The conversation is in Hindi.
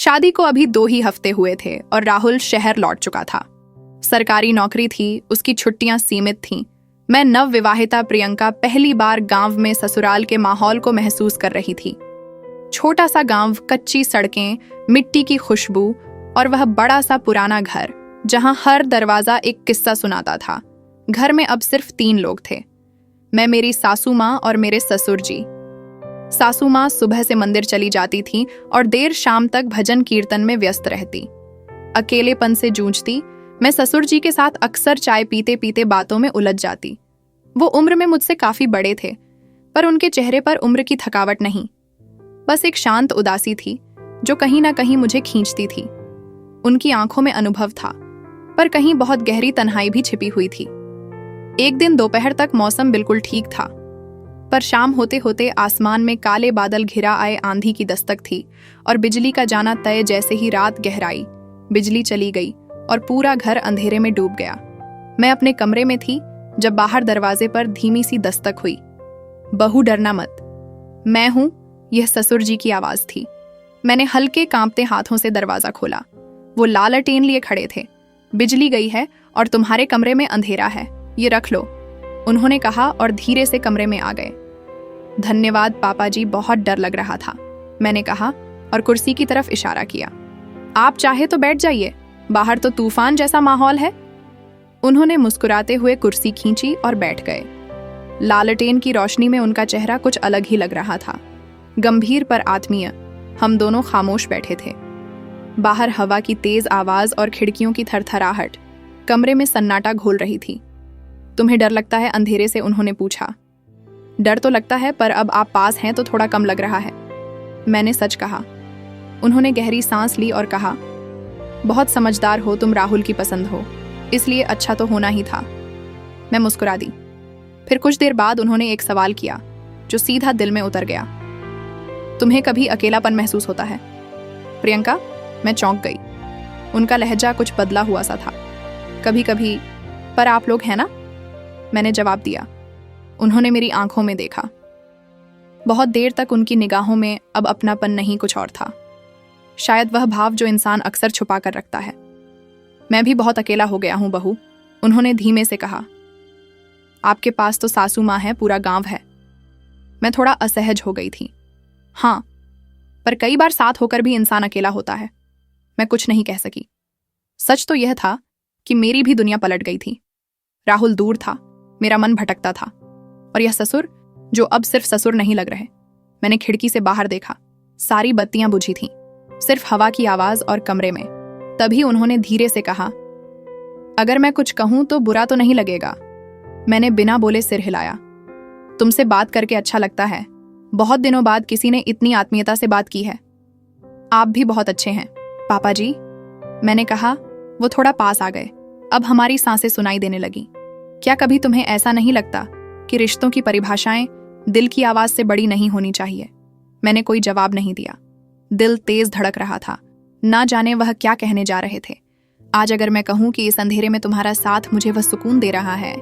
शादी को अभी 2 ही हफ्ते हुए थे और राहुल शहर लौट चुका था। सरकारी नौकरी थी, उसकी छुट्टियां सीमित थीं। मैं नवविवाहिता प्रियंका पहली बार गांव में ससुराल के माहौल को महसूस कर रही थी। छोटा सा गांव, कच्ची सड़कें, मिट्टी की खुशबू और वह बड़ा सा पुराना घर जहां हर दरवाजा एक किस्सा सुनाता था। घर में अब सिर्फ 3 लोग थे, मैं, मेरी सासू माँ और मेरे ससुर जी। सासू माँ सुबह से मंदिर चली जाती थी और देर शाम तक भजन कीर्तन में व्यस्त रहती। अकेलेपन से जूझती मैं ससुर जी के साथ अक्सर चाय पीते पीते बातों में उलझ जाती। वो उम्र में मुझसे काफी बड़े थे, पर उनके चेहरे पर उम्र की थकावट नहीं, बस एक शांत उदासी थी जो कहीं ना कहीं मुझे खींचती थी। उनकी आंखों में अनुभव था, पर कहीं बहुत गहरी तन्हाई भी छिपी हुई थी। एक दिन दोपहर तक मौसम बिल्कुल ठीक था, पर शाम होते होते आसमान में काले बादल घिरा आए आंधी की दस्तक थी और बिजली का जाना तय। जैसे ही रात गहराई, बिजली चली गई और पूरा घर अंधेरे में डूब गया। मैं अपने कमरे में थी जब बाहर दरवाजे पर धीमी सी दस्तक हुई। बहू, डरना मत, मैं हूं, यह ससुर जी की आवाज थी। मैंने हल्के कांपते हाथों से दरवाजा खोला। वो लालटेन लिए खड़े थे। बिजली गई है और तुम्हारे कमरे में अंधेरा है, ये रख लो, उन्होंने कहा और धीरे से कमरे में आ गए। धन्यवाद पापा जी, बहुत डर लग रहा था, मैंने कहा और कुर्सी की तरफ इशारा किया। आप चाहे तो बैठ जाइए, बाहर तो तूफान जैसा माहौल है। उन्होंने मुस्कुराते हुए कुर्सी खींची और बैठ गए। लालटेन की रोशनी में उनका चेहरा कुछ अलग ही लग रहा था, गंभीर पर आत्मीय। हम दोनों खामोश बैठे थे। बाहर हवा की तेज आवाज और खिड़कियों की थरथराहट कमरे में सन्नाटा घोल रही थी। तुम्हें डर लगता है? अंधेरे से उन्होंने पूछा। डर तो लगता है, पर अब आप पास हैं तो थोड़ा कम लग रहा है, मैंने सच कहा। उन्होंने गहरी सांस ली और कहा, बहुत समझदार हो तुम, राहुल की पसंद हो, इसलिए अच्छा तो होना ही था। मैं मुस्कुरा दी। फिर कुछ देर बाद उन्होंने एक सवाल किया जो सीधा दिल में उतर गया। तुम्हें कभी अकेलापन महसूस होता है? प्रियंका, मैं चौंक गई। उनका लहजा कुछ बदला हुआ सा था। कभी कभी, पर आप लोग हैं ना, मैंने जवाब दिया। उन्होंने मेरी आंखों में देखा। बहुत देर तक उनकी निगाहों में अब अपनापन नहीं, कुछ और था। शायद वह भाव जो इंसान अक्सर छुपा कर रखता है। मैं भी बहुत अकेला हो गया हूं बहू, उन्होंने धीमे से कहा। आपके पास तो सासू माँ है, पूरा गांव है। मैं थोड़ा असहज हो गई थी। हाँ, पर कई बार साथ होकर भी इंसान अकेला होता है। मैं कुछ नहीं कह सकी। सच तो यह था कि मेरी भी दुनिया पलट गई थी। राहुल दूर था, मेरा मन भटकता था, और यह ससुर जो अब सिर्फ ससुर नहीं लग रहे। मैंने खिड़की से बाहर देखा। सारी बत्तियां बुझी थीं, सिर्फ हवा की आवाज और कमरे में। तभी उन्होंने धीरे से कहा, अगर मैं कुछ कहूं तो बुरा तो नहीं लगेगा? मैंने बिना बोले सिर हिलाया। तुमसे बात करके अच्छा लगता है। बहुत दिनों बाद किसी ने इतनी आत्मीयता से बात की है। आप भी बहुत अच्छे हैं पापा जी, मैंने कहा। वो थोड़ा पास आ गए। अब हमारी सांसें सुनाई देने लगी। क्या कभी तुम्हें ऐसा नहीं लगता कि रिश्तों की परिभाषाएं दिल की आवाज से बड़ी नहीं होनी चाहिए? मैंने कोई जवाब नहीं दिया। दिल तेज धड़क रहा था, ना जाने वह क्या कहने जा रहे थे। आज अगर मैं कहूं कि इस अंधेरे में तुम्हारा साथ मुझे वह सुकून दे रहा है,